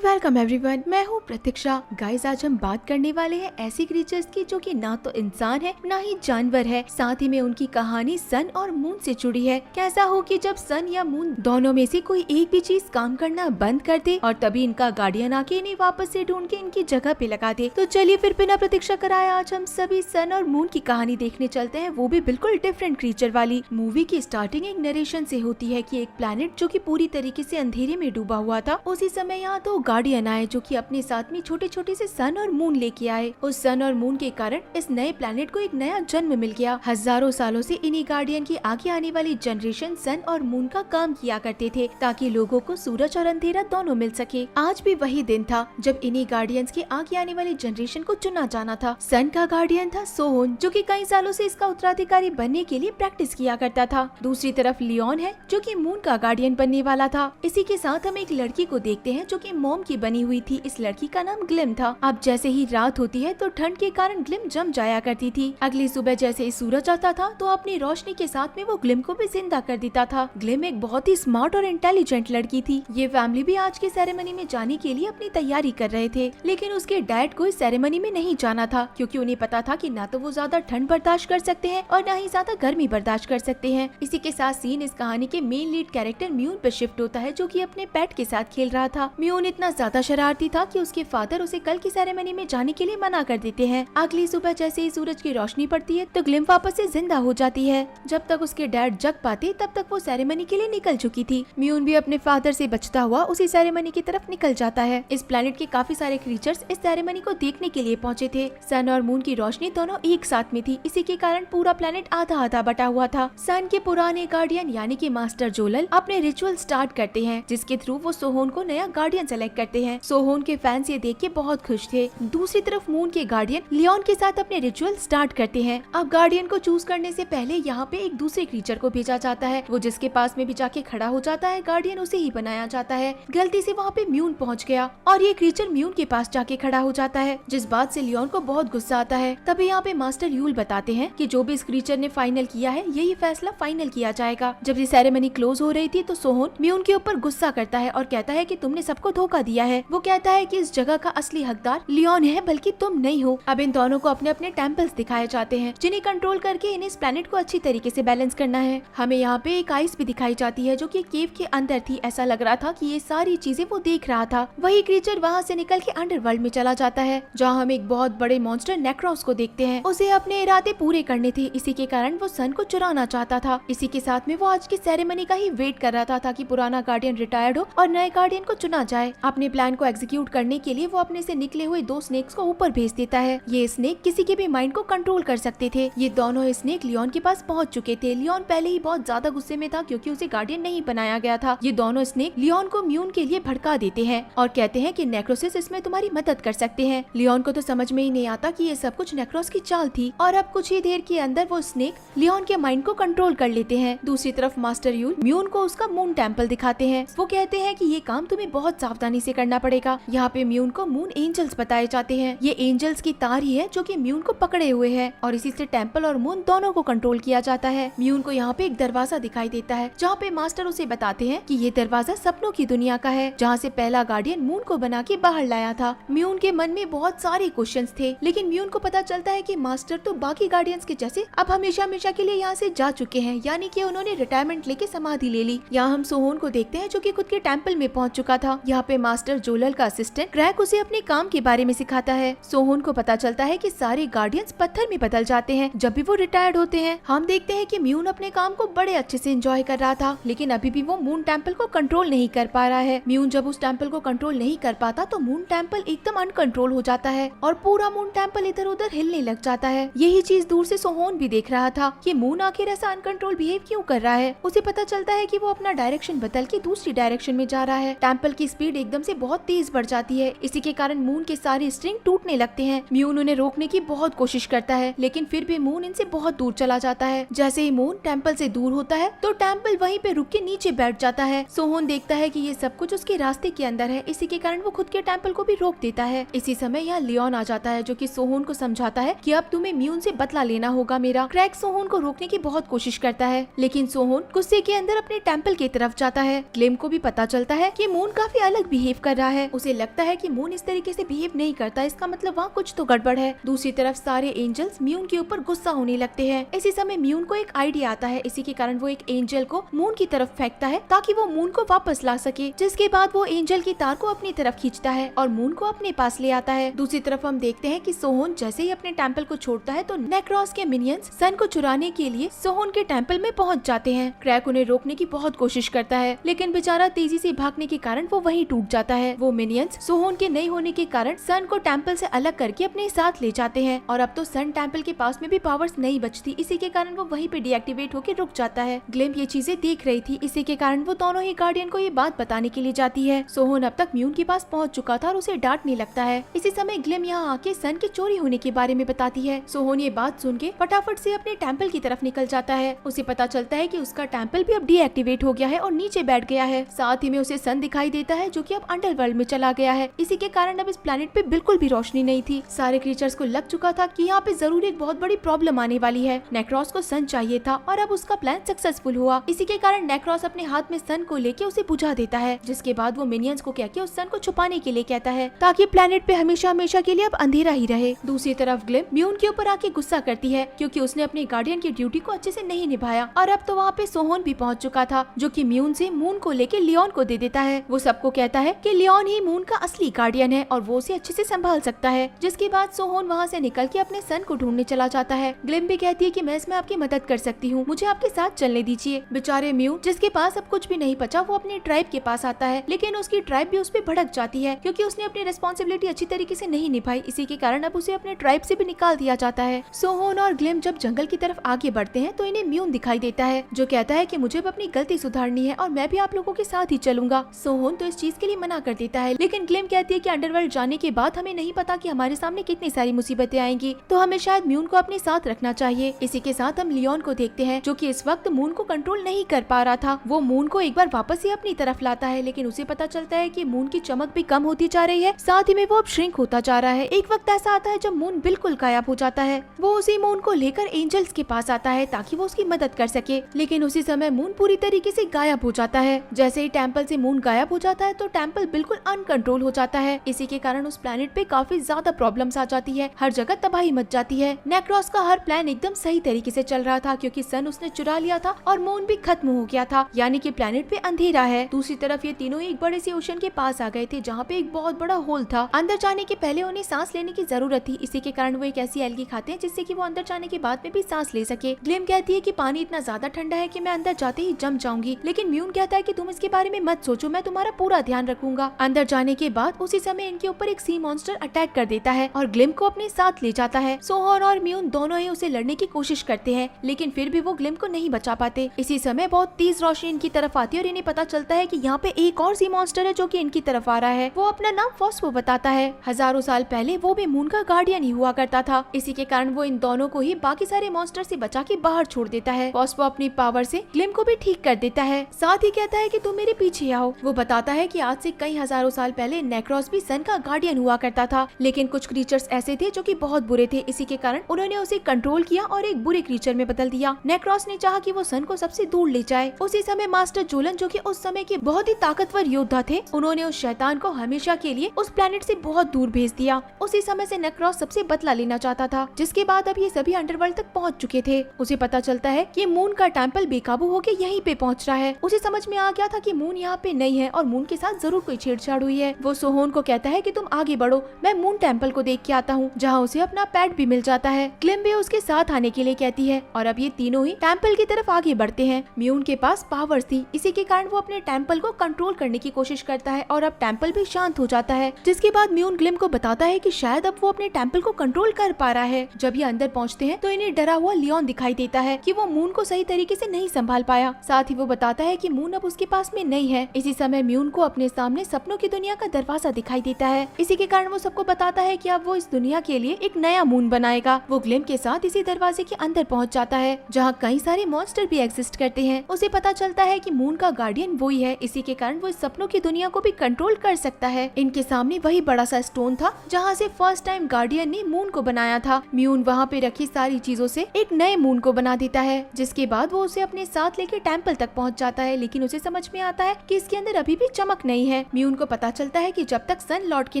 Welcome everyone, मैं हूँ प्रतीक्षा। Guys, आज हम बात करने वाले हैं ऐसी क्रीचर्स की जो कि ना तो इंसान है ना ही जानवर है। साथ ही में उनकी कहानी सन और मून से जुड़ी है। कैसा हो कि जब सन या मून दोनों में से कोई एक भी चीज काम करना बंद कर दे और तभी इनका गार्डियन आके इन्हें वापस से ढूंढ के इनकी जगह पे लगा दे। तो चलिए फिर बिना प्रतीक्षा कराए आज हम सभी सन और मून की कहानी देखने चलते हैं, वो भी बिल्कुल डिफरेंट क्रीचर वाली। मूवी की स्टार्टिंग एक नरेशन से होती है कि एक प्लेनेट जो कि पूरी तरीके से अंधेरे में डूबा हुआ था, उसी समय यहाँ तो गार्डियन आए जो कि अपने साथ में छोटे छोटे से सन और मून लेके आए। उस सन और मून के कारण इस नए प्लेनेट को एक नया जन्म मिल गया। हजारों सालों से इन्हीं गार्डियन की आगे आने वाली जनरेशन सन और मून का काम किया करते थे ताकि लोगों को सूरज और अंधेरा दोनों मिल सके। आज भी वही दिन था जब इन्हीं गार्डियंस के आगे आने वाली जनरेशन को चुना जाना था। सन का गार्डियन था सोहोन, जो कि कई सालों से इसका उत्तराधिकारी बनने के लिए प्रैक्टिस किया करता था। दूसरी तरफ लियोन है जो कि मून का गार्डियन बनने वाला था। इसी के साथ हम एक लड़की को देखते हैं जो कि मॉम की बनी हुई थी। इस लड़की का नाम ग्लिम था। अब जैसे ही रात होती है तो ठंड के कारण ग्लिम जम जाया करती थी। अगली सुबह जैसे ही सूरज आता था तो अपनी रोशनी के साथ में वो ग्लिम को भी जिंदा कर देता था। ग्लिम एक बहुत ही स्मार्ट और इंटेलिजेंट लड़की थी। ये फैमिली भी आज के सेरेमनी में जाने के लिए अपनी तैयारी कर रहे थे, लेकिन उसके डैड को इस सेरेमनी में नहीं जाना था क्योंकि उन्हें पता था कि ना तो वो ज्यादा ठंड बर्दाश्त कर सकते हैं और ना ही ज्यादा गर्मी बर्दाश्त कर सकते हैं। इसी के साथ सीन इस कहानी के मेन लीड कैरेक्टर म्यून पे शिफ्ट होता है जो कि अपने पेट के साथ खेल रहा था। म्यून इतना ज्यादा शरारती था कि उसके फादर उसे कल की सेरेमनी में जाने के लिए मना कर देते हैं। अगली सुबह जैसे ही सूरज की रोशनी पड़ती है तो ग्लिम वापस से जिंदा हो जाती है। जब तक उसके डैड जग पाते तब तक वो सेरेमनी के लिए निकल चुकी थी। म्यून भी अपने फादर से बचता हुआ उसी सेरेमनी की तरफ निकल जाता है। इस प्लेनेट के काफी सारे क्रीचर्स इस सेरेमनी को देखने के लिए पहुँचे थे। सन और मून की रोशनी दोनों एक साथ में थी, इसी के कारण पूरा प्लेनेट आधा आधा बटा हुआ था। सन के पुराने गार्डियन यानी कि मास्टर जोलल अपने रिचुअल स्टार्ट करते हैं जिसके थ्रू वो सोहोन को नया गार्डियन सेलेक्ट करते हैं। सोहोन के फैंस ये देख के बहुत खुश थे। दूसरी तरफ मून के गार्डियन लियोन के साथ अपने रिचुअल स्टार्ट करते हैं। अब गार्डियन को चूज करने से पहले यहाँ पे एक दूसरे क्रीचर को भेजा जाता है। वो जिसके पास में भी जाके खड़ा हो जाता है गार्डियन उसे ही बनाया जाता है। गलती से वहाँ पे म्यून पहुँच गया और ये क्रीचर म्यून के पास जाके खड़ा हो जाता है, जिस बात से लियोन को बहुत गुस्सा आता है। तभी यहाँ पे मास्टर यूल बताते हैं कि जो भी इस क्रीचर ने फाइनल किया है यही फैसला फाइनल किया जाएगा। जब ये सेरेमनी क्लोज हो रही थी तो सोहोन म्यून के ऊपर गुस्सा करता है और कहता है कि तुमने सबको धोखा दिया है। वो कहता है कि इस जगह का असली हकदार लियोन है बल्कि तुम नहीं हो। अब इन दोनों को अपने अपने टेम्पल्स दिखाए जाते हैं जिन्हें कंट्रोल करके इन्हें इस प्लेनेट को अच्छी तरीके से बैलेंस करना है। हमें यहाँ पे एक आइस भी दिखाई जाती है जो कि केव के अंदर थी। ऐसा लग रहा था कि ये सारी चीजें वो देख रहा था। वही क्रीचर वहाँ से निकल के अंडरवर्ल्ड में चला जाता है जहाँ हम एक बहुत बड़े मॉन्स्टर नेक्रोस को देखते हैं। उसे अपने इरादे पूरे करने थे, इसी के कारण वो सन को चुराना चाहता था। इसी के साथ में वो आज की सेरेमनी का ही वेट कर रहा था ताकि पुराना गार्डियन रिटायर्ड हो और नए गार्डियन को चुना जाए। अपने प्लान को एग्जीक्यूट करने के लिए वो अपने से निकले हुए दो स्नेक्स को ऊपर भेज देता है। ये स्नेक किसी के भी माइंड को कंट्रोल कर सकते थे। ये दोनों स्नेक लियोन के पास पहुंच चुके थे। लियोन पहले ही बहुत ज्यादा गुस्से में था क्योंकि उसे गार्डियन नहीं बनाया गया था। ये दोनों स्नेक लियोन को म्यून के लिए भड़का देते हैं और कहते हैं कि नेक्रोसिस इसमें तुम्हारी मदद कर सकते हैं। लियोन को तो समझ में ही नहीं आता कि ये सब कुछ नेक्रोस की चाल थी और अब कुछ ही देर के अंदर वो स्नेक लियोन के माइंड को कंट्रोल कर लेते हैं। दूसरी तरफ मास्टर यूल म्यून को उसका मून टेम्पल दिखाते हैं। वो कहते हैं कि ये काम तुम्हें बहुत सावधानी से करना पड़ेगा। यहाँ पे म्यून को मून एंजल्स बताए जाते हैं। ये एंजल्स की तार ही है जो कि म्यून को पकड़े हुए है और इसी से टेम्पल और मून दोनों को कंट्रोल किया जाता है। म्यून को यहाँ पे एक दरवाजा दिखाई देता है जहाँ पे मास्टर उसे बताते हैं कि ये दरवाजा सपनों की दुनिया का है जहाँ से पहला गार्डियन मून को बना के बाहर लाया था। म्यून के मन में बहुत सारे क्वेश्चंस थे, लेकिन म्यून को पता चलता है कि मास्टर तो बाकी गार्डियंस के जैसे अब हमेशा हमेशा के लिए यहाँ से जा चुके हैं, यानी कि उन्होंने रिटायरमेंट लेके समाधि ले ली। यहाँ हम सोहोन को देखते हैं जो कि खुद के टेम्पल में पहुंच चुका था। यहाँ पे मास्टर जोलल का असिस्टेंट क्रैक उसे अपने काम के बारे में सिखाता है। सोहोन को पता चलता है कि सारे गार्डियंस पत्थर में बदल जाते हैं जब भी वो रिटायर्ड होते हैं। हम देखते हैं कि म्यून अपने काम को बड़े अच्छे से एंजॉय कर रहा था, लेकिन अभी भी वो मून टेम्पल को कंट्रोल नहीं कर पा रहा है। म्यून जब उस टेम्पल को कंट्रोल नहीं कर पाता तो मून टेम्पल एकदम अनकंट्रोल हो जाता है और पूरा मून टेम्पल इधर उधर हिलने लग जाता है। यही चीज दूर से सोहोन भी देख रहा था कि मून आखिर ऐसा अनकंट्रोल बिहेव क्यों कर रहा है। उसे पता चलता है कि वो अपना डायरेक्शन बदल के दूसरी डायरेक्शन में जा रहा है। टेम्पल की स्पीड एकदम से बहुत तेज बढ़ जाती है। इसी के कारण मून के सारे स्ट्रिंग टूटने लगते हैं। म्यून उन्हें रोकने की बहुत कोशिश करता है, लेकिन फिर भी मून इनसे बहुत दूर चला जाता है। जैसे ही मून टेम्पल से दूर होता है तो टेम्पल वहीं पे रुक के नीचे बैठ जाता है। सोहोन देखता है कि ये सब कुछ उसके रास्ते के अंदर है, इसी के कारण वो खुद के टेम्पल को भी रोक देता है। इसी समय यहाँ लियोन आ जाता है जो कि सोहोन को समझाता है कि अब तुम्हें म्यून से बदला लेना होगा मेरा। क्रैक सोहोन को रोकने की बहुत कोशिश करता है, लेकिन सोहोन गुस्से के अंदर अपने टेम्पल की तरफ जाता है। ग्लिम को भी पता चलता है कि मून काफी अलग बिहेव बिहेव कर रहा है। उसे लगता है कि मून इस तरीके से बिहेव नहीं करता, इसका मतलब वहाँ कुछ तो गड़बड़ है। दूसरी तरफ सारे एंजल्स म्यून के ऊपर गुस्सा होने लगते हैं। इसी समय म्यून को एक आइडिया आता है, इसी के कारण वो एक एंजल को मून की तरफ फेंकता है ताकि वो मून को वापस ला सके। जिसके बाद वो एंजल की तार को अपनी तरफ खींचता है और मून को अपने पास ले आता है। दूसरी तरफ हम देखते हैं कि सोहोन जैसे ही अपने टेम्पल को छोड़ता है तो नेक्रोस के मिनियंस सन को चुराने के लिए सोहोन के टेम्पल में पहुंच जाते हैं। क्रैक उन्हें रोकने की बहुत कोशिश करता है, लेकिन बेचारा तेजी से भागने के कारण वो वहीं टूट जाता है। वो मिनियंस सोहोन के नहीं होने के कारण सन को टेम्पल से अलग करके अपने साथ ले जाते हैं और अब तो सन टेम्पल के पास में भी पावर्स नहीं बचती, इसी के कारण वो वहीं पे डीएक्टिवेट होकर रुक जाता है। ग्लिम्प ये चीजें देख रही थी, इसी के कारण वो दोनों ही गार्डियन को ये बात बताने के लिए जाती है। सोहोन अब तक म्यून के पास पहुंच चुका था और उसे डांटने लगता है। इसी समय ग्लिम यहाँ आके सन के चोरी होने के बारे में बताती है। सोहोन ये बात सुन के फटाफट से अपने टेम्पल की तरफ निकल जाता है। उसे पता चलता है कि उसका टेम्पल भी अब डीएक्टिवेट हो गया है और नीचे बैठ गया है। साथ ही में उसे सन दिखाई देता है जो कि अब अंडरवर्ल्ड में चला गया है। इसी के कारण अब इस प्लेनेट पे बिल्कुल भी रोशनी नहीं थी। सारे क्रीचर्स को लग चुका था कि यहाँ पे जरूर एक बहुत बड़ी प्रॉब्लम आने वाली है। नेक्रोस को सन चाहिए था और अब उसका प्लान सक्सेसफुल हुआ। इसी के कारण नेक्रोस अपने हाथ में सन को लेके उसे बुझा देता है, जिसके बाद वो मिनियंस को कहके उस सन को छुपाने के लिए कहता है ताकि प्लेनेट पे हमेशा हमेशा के लिए अब अंधेरा ही रहे। दूसरी तरफ ग्लिम म्यून के ऊपर आके गुस्सा करती है क्योंकि उसने अपने गार्डियन की ड्यूटी को अच्छे से नहीं निभाया और अब तो वहाँ पे सोहोन भी पहुँच चुका था जो कि म्यून से मून को लेके लियोन को दे देता है। वो सबको कहता है कि लियोन ही मून का असली गार्डियन है और वो उसे अच्छे से संभाल सकता है। जिसके बाद सोहोन वहाँ से निकल के अपने सन को ढूंढने चला जाता है। ग्लिम भी कहती है कि मैं इसमें आपकी मदद कर सकती हूँ, मुझे आपके साथ चलने दीजिए। बेचारे म्यून जिसके पास अब कुछ भी नहीं बचा वो अपने ट्राइब के पास आता है, लेकिन उसकी ट्राइब भी उस पर भड़क जाती है क्योंकि उसने अपनी रिस्पॉन्सिबिलिटी अच्छी तरीके से नहीं निभाई। इसी के कारण अब उसे अपने ट्राइब से भी निकाल दिया जाता है। सोहोन और ग्लिम जब जंगल की तरफ आगे बढ़ते हैं तो इन्हें म्यून दिखाई देता है जो कहता है कि मुझे अब अपनी गलती सुधारनी है और मैं भी आप लोगों के साथ ही चलूंगा। सोहोन तो इस चीज के लिए मना कर देता है, लेकिन ग्लिम कहती है कि अंडरवर्ल्ड जाने के बाद हमें नहीं पता कि हमारे सामने कितनी सारी मुसीबतें आएंगी, तो हमें शायद म्यून को अपने साथ रखना चाहिए। इसी के साथ हम लियोन को देखते हैं जो कि इस वक्त मून को कंट्रोल नहीं कर पा रहा था। वो मून को एक बार वापस ही अपनी तरफ लाता है, लेकिन उसे पता चलता है कि मून की चमक भी कम होती जा रही है, साथ ही में वो अब श्रिंक होता जा रहा है। एक वक्त ऐसा आता है जब मून बिल्कुल गायब हो जाता है। वो उसी मून को लेकर एंजल्स के पास आता है ताकि वो उसकी मदद कर सके, लेकिन उसी समय मून पूरी तरीके से गायब हो जाता है। जैसे ही टेम्पल से मून गायब हो जाता है तो टेम्पल बिल्कुल अनकंट्रोल हो जाता है। इसी के कारण उस प्लेनेट पे काफी ज्यादा प्रॉब्लम्स आ जाती है, हर जगह तबाही मच जाती है। नेक्रोस का हर प्लान एकदम सही तरीके से चल रहा था क्योंकि सन उसने चुरा लिया था और मून भी खत्म हो गया था, यानी कि प्लेनेट पे अंधेरा है। दूसरी तरफ ये तीनों एक बड़े से ओशन के पास आ गए थे जहाँ पे एक बहुत बड़ा होल था। अंदर जाने के पहले उन्हें सांस लेने की जरूरत थी, इसी के कारण वो एक ऐसी एल्गी खाते हैं जिससे कि वो अंदर जाने के बाद में भी सांस ले सके। ग्लिम कहती है कि पानी इतना ज्यादा ठंडा है कि मैं अंदर जाते ही जम जाऊंगी, लेकिन म्यून कहता है कि तुम इसके बारे में मत सोचो, मैं तुम्हारा पूरा ध्यान रखूंगा। अंदर जाने के बाद उसी समय इनके ऊपर एक सी मॉन्स्टर अटैक कर देता है और ग्लिम को अपने साथ ले जाता है। सोहोन और म्यून दोनों ही उसे लड़ने की कोशिश करते हैं, लेकिन फिर भी वो ग्लिम को नहीं बचा पाते। इसी समय बहुत तेज रोशनी इनकी तरफ आती है और इन्हें पता चलता है कि यहाँ पे एक और सी मॉन्स्टर है जो कि इनकी तरफ आ रहा है। वो अपना नाम फॉस्फो बताता है। हजारों साल पहले वो भी मून का गार्डियन ही हुआ करता था। इसी के कारण वो इन दोनों को ही बाकी सारे मॉन्स्टर से बचा के बाहर छोड़ देता है। फॉस्फो अपनी पावर से ग्लिम को भी ठीक कर देता है, साथ ही कहता है कि तुम मेरे पीछे आओ। वो बताता है कि आज से कई हजारों साल पहले नेक्रोस भी सन का गार्डियन हुआ करता था, लेकिन कुछ क्रीचर्स ऐसे थे जो कि बहुत बुरे थे। इसी के कारण उन्होंने उसे कंट्रोल किया और एक बुरे क्रीचर में बदल दिया। नेक्रोस ने चाहा कि वो सन को सबसे दूर ले जाए। उसी समय मास्टर जोलन जो कि उस समय के बहुत ही ताकतवर योद्धा थे, उन्होंने उस शैतान को हमेशा के लिए उस प्लेनेट से बहुत दूर भेज दिया। उसी समय से नेक्रोस सबसे बदला लेना चाहता था, जिसके बाद अब ये सभी अंडरवर्ल्ड तक पहुंच चुके थे। उसे पता चलता है कि मून का टेम्पल बेकाबू होकर यहीं पे पहुंच रहा है। उसे समझ में आ गया था कि मून यहाँ पे नहीं है और मून के साथ जरूर कोई छेड़छाड़ हुई है। वो सोहोन को कहता है कि तुम आगे बढ़ो, मैं मून टेम्पल को देख के आता हूँ, जहाँ उसे अपना पेट भी मिल जाता है। ग्लिम भी उसके साथ आने के लिए कहती है और अब ये तीनों ही टेम्पल की तरफ आगे बढ़ते हैं। म्यून के पास पावर्स थी, इसी के कारण वो अपने टेम्पल को कंट्रोल करने की कोशिश करता है और अब टेम्पल भी शांत हो जाता है। जिसके बाद म्यून ग्लिम को बताता है कि शायद अब वो अपने टेम्पल को कंट्रोल कर पा रहा है। जब ये अंदर पहुँचते हैं तो इन्हें डरा हुआ लियोन दिखाई देता है कि वो मून को सही तरीके से नहीं संभाल पाया। साथ ही वो बताता है कि मून अब उसके पास में नहीं है। इसी समय म्यून को अपने सामने सपनों की दुनिया का दरवाजा दिखाई देता है। इसी के कारण वो सबको बताता है कि अब वो इस दुनिया के लिए एक नया मून बनाएगा। वो ग्लिम के साथ इसी दरवाजे के अंदर पहुंच जाता है जहां कई सारे मॉन्स्टर भी एग्जिस्ट करते हैं। उसे पता चलता है कि मून का गार्डियन वही है, इसी के कारण वो इस सपनों की दुनिया को भी कंट्रोल कर सकता है। इनके सामने वही बड़ा सा स्टोन था जहाँ से फर्स्ट टाइम गार्डियन ने मून को बनाया था। म्यून वहाँ पे रखी सारी चीजों से एक नए मून को बना देता है, जिसके बाद वो उसे अपने साथ लेके टेम्पल तक पहुँच जाता है, लेकिन उसे समझ में आता है कि इसके अंदर अभी भी चमक नहीं है। हैं। म्यून को पता चलता है कि जब तक सन लौट के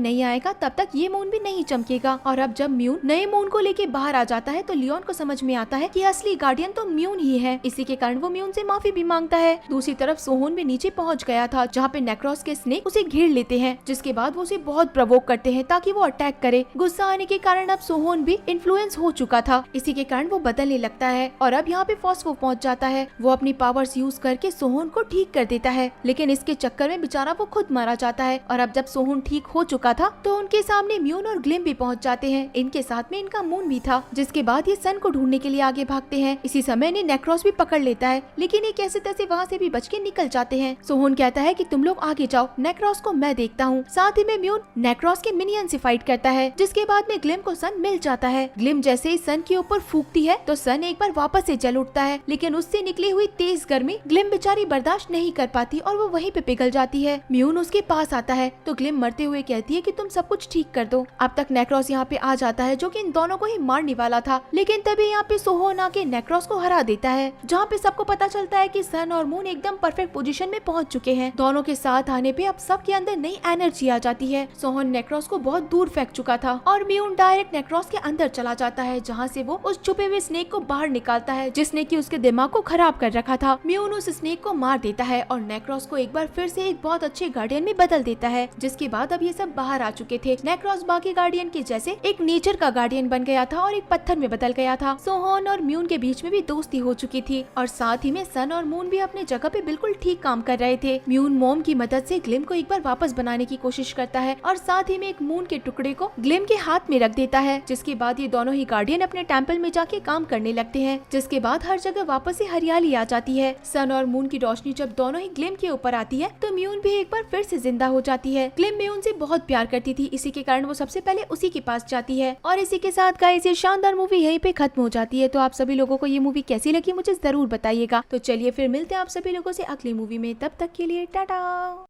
नहीं आएगा तब तक ये मून भी नहीं चमकेगा। और अब जब म्यून नए मून को लेके बाहर आ जाता है तो लियोन को समझ में आता है कि असली गार्डियन तो म्यून ही है। इसी के कारण वो म्यून से माफी भी मांगता है। दूसरी तरफ सोहोन भी नीचे पहुंच गया था जहाँ पे नेक्रोस के स्नेक उसे घेर लेते हैं, जिसके बाद वो उसे बहुत प्रवोक करते हैं ताकि वो अटैक करे। गुस्सा आने के कारण अब सोहोन भी इन्फ्लुएंस हो चुका था। इसी के कारण वो बदलने लगता है और अब यहाँ पे फॉस्फो पहुंच जाता है। वो अपनी पावर्स यूज करके सोहोन को ठीक कर देता है, लेकिन इसके चक्कर में बेचारा वो खुद मारा जाता है। और अब जब सोहोन ठीक हो चुका था तो उनके सामने म्यून और ग्लिम भी पहुंच जाते हैं। इनके साथ में इनका मून भी था, जिसके बाद ये सन को ढूंढने के लिए आगे भागते हैं। इसी समय इन्हें नेक्रोस भी पकड़ लेता है, लेकिन ये कैसे तैसे वहाँ से भी बच के निकल जाते हैं। सोहोन कहता है कि तुम लोग आगे जाओ, नेक्रोस को मैं देखता हूँ। साथ ही में म्यून नेक्रोस के मिनियन से फाइट करता है, जिसके बाद में ग्लिम को सन मिल जाता है। ग्लिम जैसे ही सन के ऊपर फूकती है तो सन एक बार वापस से जल उठता है, लेकिन उससे निकली हुई तेज गर्मी ग्लिम बेचारी बर्दाश्त नहीं कर पाती और वो वहीं पे पिघल जाती है। म्यून उसके पास आता है तो ग्लिम मरते हुए कहती है कि तुम सब कुछ ठीक कर दो। अब तक नेक्रोस यहाँ पे आ जाता है जो कि इन दोनों को ही मारने वाला था, लेकिन तभी यहाँ पे सोहोन आके नेक्रोस को हरा देता है, जहाँ पे सबको पता चलता है कि सन और मून एकदम परफेक्ट पोजीशन में पहुंच चुके हैं। दोनों के साथ आने पे अब सबके अंदर नई एनर्जी आ जाती है। सोहोन नेक्रोस को बहुत दूर फेंक चुका था और म्यून डायरेक्ट नेक्रोस के अंदर चला जाता है, जहाँ से वो उस छुपे हुए स्नेक को बाहर निकालता है जिसने कि उसके दिमाग को खराब कर रखा था। म्यून उस स्नेक को मार देता है और नेक्रोस को एक बार फिर से एक बहुत अच्छे गार्डियन में बदल देता है, जिसके बाद अब ये सब बाहर आ चुके थे। नेक्रोस बाकी गार्डियन के जैसे एक नेचर का गार्डियन बन गया था और एक पत्थर में बदल गया था। सोहोन और म्यून के बीच में भी दोस्ती हो चुकी थी और साथ ही में सन और मून भी अपने जगह पे बिल्कुल ठीक काम कर रहे थे। म्यून मोम की मदद से ग्लिम को एक बार वापस बनाने की कोशिश करता है और साथ ही में एक मून के टुकड़े को ग्लिम के हाथ में रख देता है, जिसके बाद ये दोनों ही गार्डियन अपने टेम्पल में जाके काम करने लगते हैं, जिसके बाद हर जगह वापस से हरियाली आ जाती है। सन और मून की रोशनी जब दोनों ही ग्लिम के ऊपर आती है तो म्यून भी एक बार फिर से जिंदा हो जाती है। ग्लिम म्यून से बहुत प्यार करती थी, इसी के कारण वो सबसे पहले उसी के पास जाती है। और इसी के साथ गाइस ये शानदार मूवी यहीं पे खत्म हो जाती है। तो आप सभी लोगों को ये मूवी कैसी लगी मुझे जरूर बताइएगा। तो चलिए फिर मिलते हैं आप सभी लोगों से अगली मूवी में, तब तक के लिए टाटा।